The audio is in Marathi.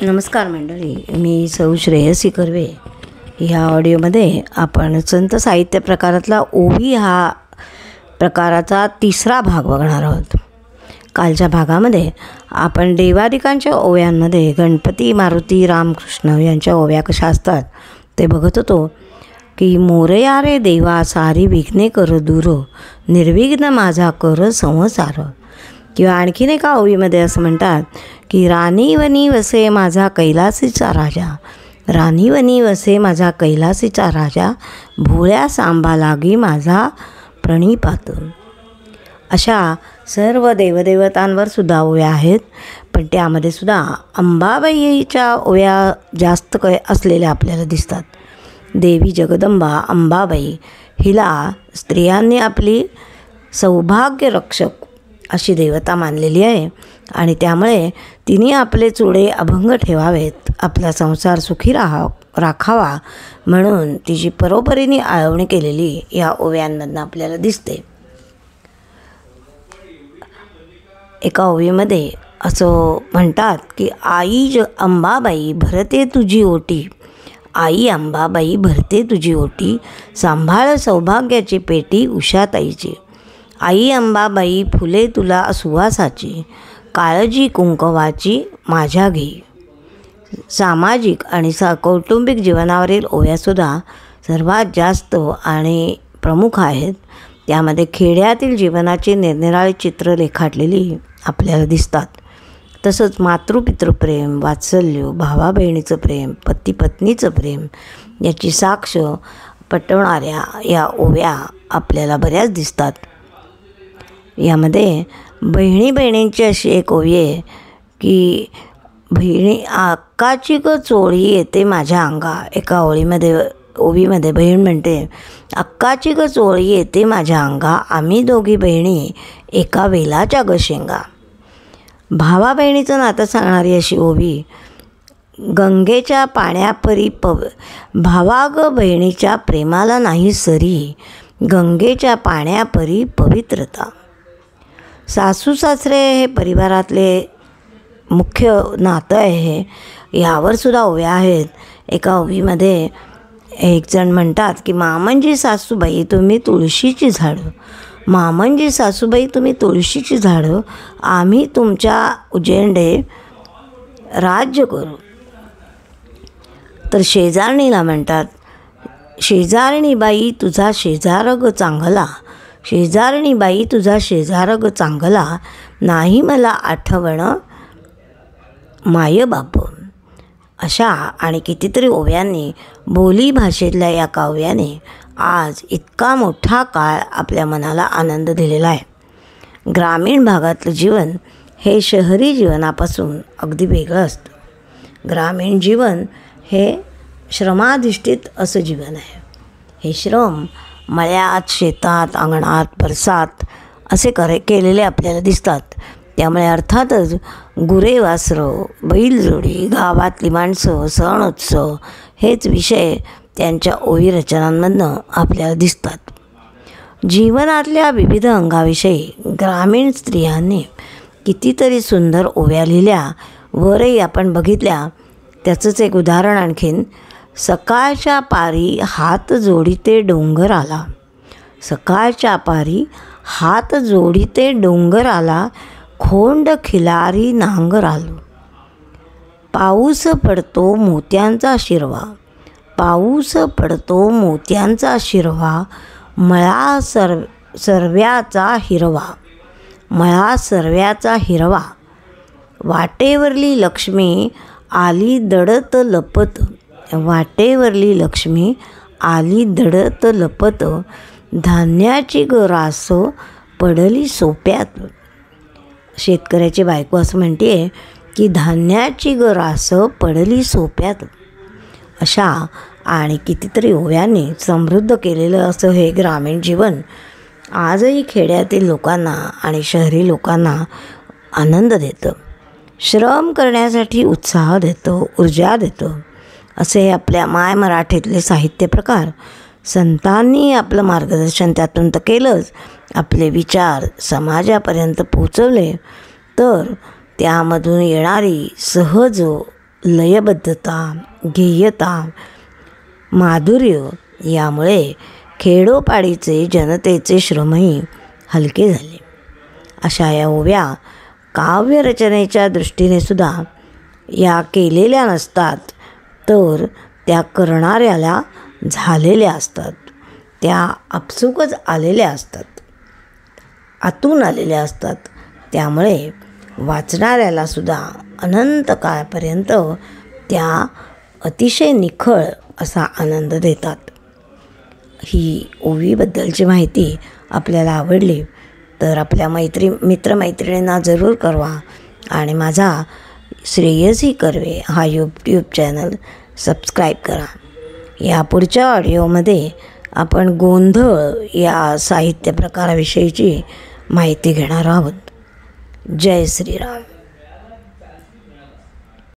नमस्कार मंडळी, मी सौ श्रेयसी कर्वे. ह्या ऑडिओमध्ये आपण संत साहित्य प्रकारातला ओवी हा प्रकाराचा तिसरा भाग बघणार आहोत. कालच्या भागामध्ये आपण देवादिकांच्या ओव्यांमध्ये गणपती, मारुती, रामकृष्ण यांच्या ओव्या कशा असतात ते बघत होतो. की मोरया रे देवा, सारी विघ्ने कर दूर, निर्विघ्न माझा कर संसार. किंवा आणखीन एका ओवीमध्ये असं म्हणतात की राणीवनी वसे माझा कैलासीचा राजा, राणीवनी वसे माझा कैलासीचा राजा, भोळ्या सांबा लागी माझा प्रणिपात. अशा सर्व देवदेवतांवर सुद्धा ओव्या आहेत, पण त्यामध्ये सुद्धा अंबाबाईच्या ओव्या जास्त असलेल्या आपल्याला दिसतात. देवी जगदंबा अंबाबाई हिला स्त्रियांनी आपली सौभाग्य रक्षक अशी देवता मानलेली आहे आणि त्यामुळे तिने आपले चुडे अभंग ठेवावेत, आपला संसार सुखी राखावा म्हणून तिची परोपरीने आळवणी केलेली या ओव्यांमधून आपल्याला दिसते. एका ओवीमध्ये असं म्हणतात की आई अंबाबाई भरते तुझी ओटी, आई अंबाबाई भरते तुझी ओटी, सांभाळ सौभाग्याची पेटी उषाताईची. आई अंबाबाई फुले तुला सुवासाची, काळजी कुंकवाची माझ्या घे. सामाजिक आणि कौटुंबिक जीवनावरील ओव्यासुद्धा सर्वात जास्त आणि प्रमुख आहेत. त्यामध्ये खेड्यातील जीवनाची निरनिराळी चित्र रेखाटलेली आपल्याला दिसतात. तसंच मातृपितृप्रेम, वात्सल्य, भावा बहिणीचं प्रेम, पती पत्नीचं प्रेम याची साक्ष पटवणाऱ्या या ओव्या आपल्याला बऱ्याच दिसतात. यामध्ये बहिणी बहिणींची अशी एक ओवी आहे की बहिणी अक्काची ग चोळी येते माझ्या अंगा. एका ओवीमध्ये बहीण म्हणते, अक्काची ग चोळी येते माझ्या अंगा, आम्ही दोघी बहिणी एका वेलाच्या ग शेंगा. भावा बहिणीचं नातं सांगणारी अशी ओवी, गंगेच्या पाण्यापरी भावा ग बहिणीच्या प्रेमाला नाही सरी, गंगेच्या पाण्यापरी पवित्रता. सासू सासरे हे परिवारातले मुख्य नातं आहे, यावर सुद्धा ओव्या आहेत. एका ओवीमध्ये एक जण म्हणतात की मामंजी सासूबाई तुम्ही तुळशीची झाडं, मामंजी सासूबाई तुम्ही तुळशीची झाडं, आम्ही तुमच्या उजेंडे राज्य करू. तर शेजारणीला म्हणतात, शेजारणी बाई तुझा शेजार ग चांगला, शेजारणी बाई तुझा शेजार ग चांगला, नाही मला आठवण माय बाप. अशा आणि कितीतरी ओव्यांनी बोली भाषेतल्या या काव्याने आज इतका मोठा काळ आपल्या मनाला आनंद दिलेला आहे. ग्रामीण भागातलं जीवन हे शहरी जीवनापासून अगदी वेगळं असतं. ग्रामीण जीवन हे श्रमाधिष्ठित असं जीवन आहे. हे श्रम मळ्यात, शेतात, अंगणात, परसात असे केलेले आपल्याला दिसतात. त्यामुळे अर्थातच गुरे वासरं, बैलजोडी, गावातली माणसं, सण उत्सव हेच विषय त्यांच्या ओवी रचनांमधनं आपल्याला दिसतात. जीवनातल्या विविध अंगाविषयी ग्रामीण स्त्रियांनी कितीतरी सुंदर ओव्या लिहिल्या, वरही आपण बघितल्या. त्याचंच एक उदाहरण आणखीन, सकाळच्या पारी हात जोडीते डोंगर आला, सकाळच्या पारी हात जोडीते डोंगर आला, खोंड खिलारी नांगर आलो. पाऊस पडतो मोत्यांचा शिरवा, पाऊस पडतो मोत्यांचा शिरवा, मळा सर्व्याचा हिरवा, मळा सर्व्याचा हिरवा. वाटेवरली लक्ष्मी आली दडत लपत, वाटेवरली लक्ष्मी आली दडत लपत, धान्याची ग रास पडली सोप्यात. शेतकऱ्याची बायको असं म्हणते की धान्याची ग रास पडली सोप्यात. अशा आणि कितीतरी ओव्यांनी समृद्ध केलेलं असं हे ग्रामीण जीवन आजही खेड्यातील लोकांना आणि शहरी लोकांना आनंद देतं, श्रम करण्यासाठी उत्साह देतं, ऊर्जा देतं. असे आपल्या माय मराठीतले साहित्य प्रकार संतांनी आपलं मार्गदर्शन त्यातून तर केलंच, आपले विचार समाजापर्यंत पोचवले, तर त्यामधून येणारी सहज लयबद्धता, गेयता, माधुर्य यामुळे खेडोपाडीचे जनतेचे श्रमही हलके झाले. अशा या ओव्या काव्यरचनेच्या दृष्टीने सुद्धा या केलेल्या नसतात, तर त्या करणाऱ्याला झालेल्या असतात. त्या आपसुकच आलेल्या असतात, आतून आलेल्या असतात. त्यामुळे वाचणाऱ्याला सुद्धा अनंत काळापर्यंत त्या अतिशय निखळ असा आनंद देतात. ही ओवीबद्दलची माहिती आपल्याला आवडली तर आपल्या मित्रमैत्रिणींना जरूर कळवा आणि माझा श्रेयसी कर्वे हा यूट्यूब चॅनल सबस्क्राईब करा. या पुढच्या ऑडिओमध्ये आपण गोंधळ या साहित्य प्रकाराविषयीची माहिती घेणार आहोत. जय श्रीराम.